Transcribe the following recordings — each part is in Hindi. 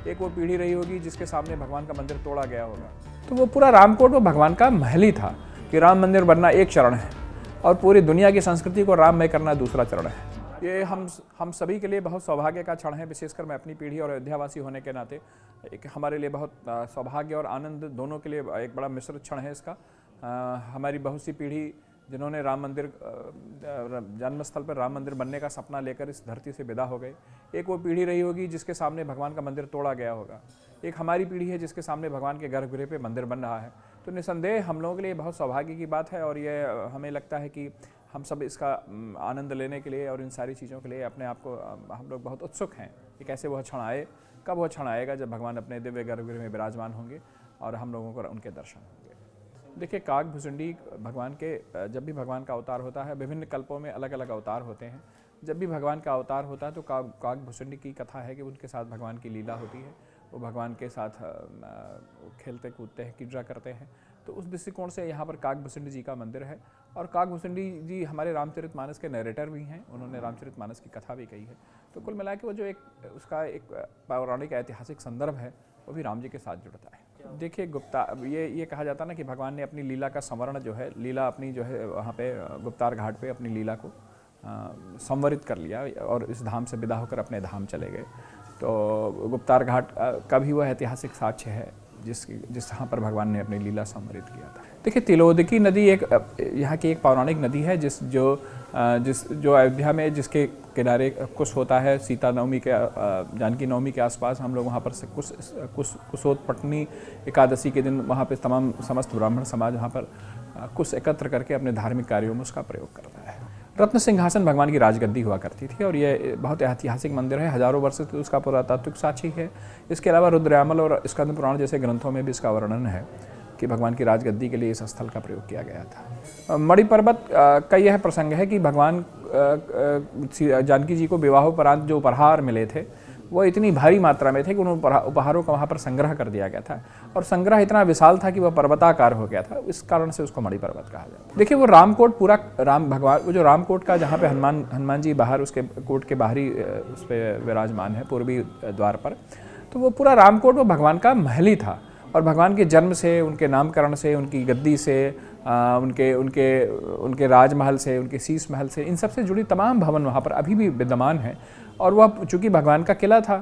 एक वो पीढ़ी रही होगी जिसके सामने भगवान का मंदिर तोड़ा गया होगा। तो वो पूरा रामकोट वो भगवान का महल ही था कि राम मंदिर बनना एक चरण है और पूरी दुनिया की संस्कृति को राममय करना दूसरा चरण है। ये हम सभी के लिए बहुत सौभाग्य का क्षण है, विशेषकर मैं अपनी पीढ़ी और अयोध्यावासी होने के नाते एक हमारे लिए बहुत सौभाग्य और आनंद दोनों के लिए एक बड़ा मिश्रित क्षण है इसका। हमारी बहुत सी पीढ़ी जिन्होंने राम मंदिर जन्मस्थल पर राम मंदिर बनने का सपना लेकर इस धरती से विदा हो गए, एक वो पीढ़ी रही होगी जिसके सामने भगवान का मंदिर तोड़ा गया होगा, एक हमारी पीढ़ी है जिसके सामने भगवान के गर्भगृह पे मंदिर बन रहा है। तो निसंदेह हम लोगों के लिए बहुत सौभाग्य की बात है और ये हमें लगता है कि हम सब इसका आनंद लेने के लिए और इन सारी चीज़ों के लिए अपने आप को हम लोग बहुत उत्सुक हैं कि कैसे वह क्षण आए, कब वह क्षण आएगा जब भगवान अपने दिव्य गर्भगृह में विराजमान होंगे और हम लोगों को उनके दर्शन होंगे। देखिए, काकभुसुंडी भगवान के जब भी भगवान का अवतार होता है, विभिन्न कल्पों में अलग अलग अवतार होते हैं। जब भी भगवान का अवतार होता है तो काकभुसुंडी की कथा है कि उनके साथ भगवान की लीला होती है, वो भगवान के साथ खेलते कूदते हैं, क्रीड़ा करते हैं। तो उस दृष्टिकोण से यहाँ पर काकभुसुंडी जी का मंदिर है और काकभुसुंडी जी हमारे रामचरितमानस के नरेटर भी हैं, उन्होंने रामचरितमानस की कथा भी कही है। तो कुल मिला के वो जो उसका एक पौराणिक ऐतिहासिक संदर्भ है वो भी राम जी के साथ जुड़ता है। देखिए, ये कहा जाता है ना कि भगवान ने अपनी लीला का संवरण जो है, लीला अपनी जो है वहाँ पे गुप्तार घाट पे अपनी लीला को संवरित कर लिया और इस धाम से विदा होकर अपने धाम चले गए। तो गुप्तार घाट का भी वह ऐतिहासिक साक्ष्य है जहाँ पर भगवान ने अपनी लीला संवरित किया था। देखिए, तिलोदकी नदी एक यहाँ की एक पौराणिक नदी है जो अयोध्या में जिसके किनारे कुश होता है। सीता नवमी के जानकी नवमी के आसपास हम लोग वहाँ पर कुशोत्पटनी एकादशी के दिन वहाँ पे समस्त ब्राह्मण समाज वहाँ पर कुश एकत्र करके अपने धार्मिक कार्यों में उसका प्रयोग करता है। रत्न सिंहासन भगवान की राजगद्दी हुआ करती थी और ये बहुत ऐतिहासिक मंदिर है, हजारों वर्ष से उसका पुरातात्विक साक्षी है। इसके अलावा रुद्रयामल और स्कंद पुराण जैसे ग्रंथों में भी इसका वर्णन है कि भगवान की राजगद्दी के लिए इस स्थल का प्रयोग किया गया था। मणि पर्वत का यह प्रसंग है कि भगवान जानकी जी को विवाहोपरांत जो उपहार मिले थे वो इतनी भारी मात्रा में थे कि उन उपहारों का वहाँ पर संग्रह कर दिया गया था और संग्रह इतना विशाल था कि वह पर्वताकार हो गया था। इस कारण से उसको मणि पर्वत कहा जाता है। देखिए, वो रामकोट पूरा वो जो रामकोट का जहाँ पे हनुमान जी बाहर उसके कोट के बाहरी उस पर विराजमान है पूर्वी द्वार पर, तो वो पूरा रामकोट वो भगवान का महल ही था और भगवान के जन्म से, उनके नामकरण से, उनकी गद्दी से, उनके राजमहल से, उनके शीश महल से, इन सब से जुड़ी तमाम भवन वहाँ पर अभी भी विद्यमान हैं। और वह चूँकि भगवान का किला था,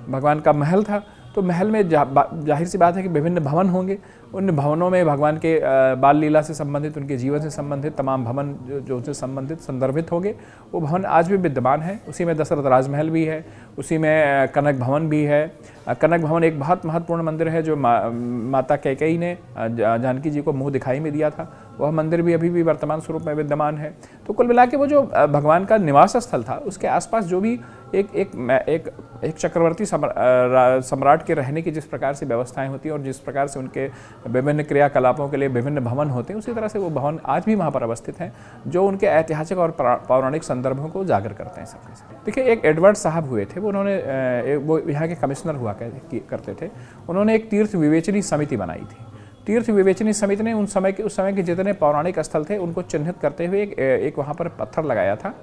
भगवान का महल था, तो महल में जाहिर सी बात है कि विभिन्न भवन होंगे। उन भवनों में भगवान के बाल लीला से संबंधित, उनके जीवन से संबंधित तमाम भवन जो उनसे संबंधित संदर्भित होंगे, वो भवन आज भी विद्यमान है। उसी में दशरथ राजमहल भी है, उसी में कनक भवन भी है। कनक भवन एक बहुत महत्वपूर्ण मंदिर है जो माता कैकेयी ने जानकी जी को मुँह दिखाई में दिया था, वह मंदिर भी अभी भी वर्तमान स्वरूप में विद्यमान है। तो कुल मिला के वो जो भगवान का निवास स्थल था उसके आसपास जो भी एक चक्रवर्ती सम्राट के रहने की जिस प्रकार से व्यवस्थाएं होती हैं और जिस प्रकार से उनके विभिन्न क्रियाकलापों के लिए विभिन्न भवन होते हैं, उसी तरह से वो भवन आज भी वहाँ पर अवस्थित हैं जो उनके ऐतिहासिक और पौराणिक संदर्भों को उजागर करते हैं सबके साथ। देखिए, एक एडवर्ड साहब हुए थे, वो यहाँ के कमिश्नर हुआ करते थे। उन्होंने एक तीर्थ विवेचनी समिति बनाई थी। तीर्थ विवेचनी समिति ने उस समय के जितने पौराणिक स्थल थे उनको चिन्हित करते हुए एक वहाँ पर पत्थर लगाया था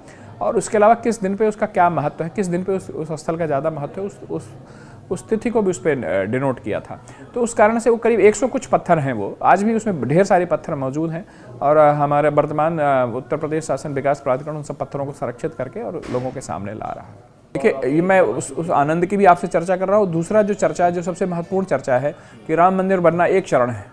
और उसके अलावा किस दिन पे उसका क्या महत्व है, किस दिन पे उस स्थल का ज़्यादा महत्व है, उस तिथि को भी उस पर डिनोट किया था। तो उस कारण से वो करीब 100 कुछ पत्थर हैं, वो आज भी उसमें ढेर सारे पत्थर मौजूद हैं और हमारे वर्तमान उत्तर प्रदेश शासन विकास प्राधिकरण उन सब पत्थरों को संरक्षित करके और लोगों के सामने ला रहा है। देखिए, ये मैं उस आनंद की भी आपसे चर्चा कर रहा हूँ। दूसरा जो चर्चा है, जो सबसे महत्वपूर्ण चर्चा है कि राम मंदिर बनना एक चरण है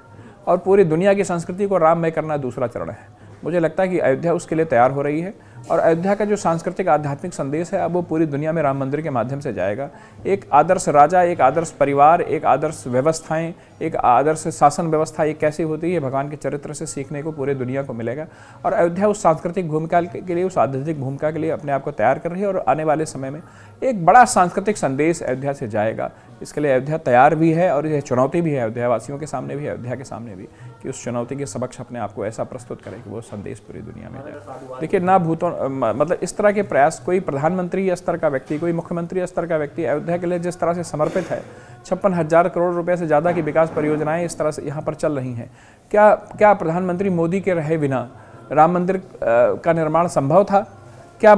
और पूरी दुनिया की संस्कृति को राममय करना दूसरा चरण है। मुझे लगता है कि अयोध्या उसके लिए तैयार हो रही है और अयोध्या का जो सांस्कृतिक आध्यात्मिक संदेश है अब वो पूरी दुनिया में राम मंदिर के माध्यम से जाएगा। एक आदर्श राजा, एक आदर्श परिवार, एक आदर्श व्यवस्थाएं, एक आदर्श शासन व्यवस्था ये कैसी होती है, भगवान के चरित्र से सीखने को पूरे दुनिया को मिलेगा और अयोध्या उस सांस्कृतिक भूमिका के लिए, उस आध्यात्मिक भूमिका के लिए अपने आप को तैयार कर रही है और आने वाले समय में एक बड़ा सांस्कृतिक संदेश अयोध्या से जाएगा। इसके लिए अयोध्या तैयार भी है और यह चुनौती भी है अयोध्या वासियों के सामने भी, अयोध्या के सामने भी, कि उस चुनौती के समक्ष अपने आप को ऐसा प्रस्तुत करें कि वो संदेश पूरी दुनिया में जाए। देखिए, ना भूतों मतलब इस तरह के प्रयास कोई प्रधानमंत्री स्तर का व्यक्ति, कोई मुख्यमंत्री स्तर का व्यक्ति अयोध्या के लिए जिस तरह से समर्पित है, 56,000 करोड़ रुपए से ज़्यादा की विकास परियोजनाएं इस तरह से यहाँ पर चल रही हैं। क्या प्रधानमंत्री मोदी के रहे बिना राम मंदिर का निर्माण संभव था? क्या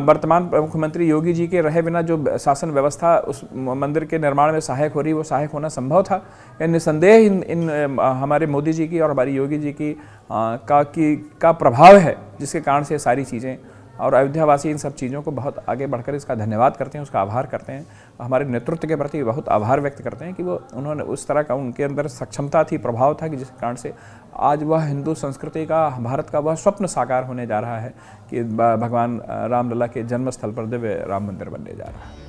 वर्तमान मुख्यमंत्री योगी जी के रहे बिना जो शासन व्यवस्था उस मंदिर के निर्माण में सहायक हो रही, वो सहायक होना संभव था? या निसंदेह इन हमारे मोदी जी की और हमारी योगी जी की का प्रभाव है, जिसके कारण से सारी चीज़ें, और अयोध्यावासी इन सब चीज़ों को बहुत आगे बढ़कर इसका धन्यवाद करते हैं, उसका आभार करते हैं, हमारे नेतृत्व के प्रति बहुत आभार व्यक्त करते हैं कि वो उन्होंने उस तरह का उनके अंदर सक्षमता थी, प्रभाव था कि जिसके कारण से आज वह हिंदू संस्कृति का, भारत का वह स्वप्न साकार होने जा रहा है कि भगवान रामलला के जन्मस्थल पर दिव्य राम मंदिर बनने जा रहा है।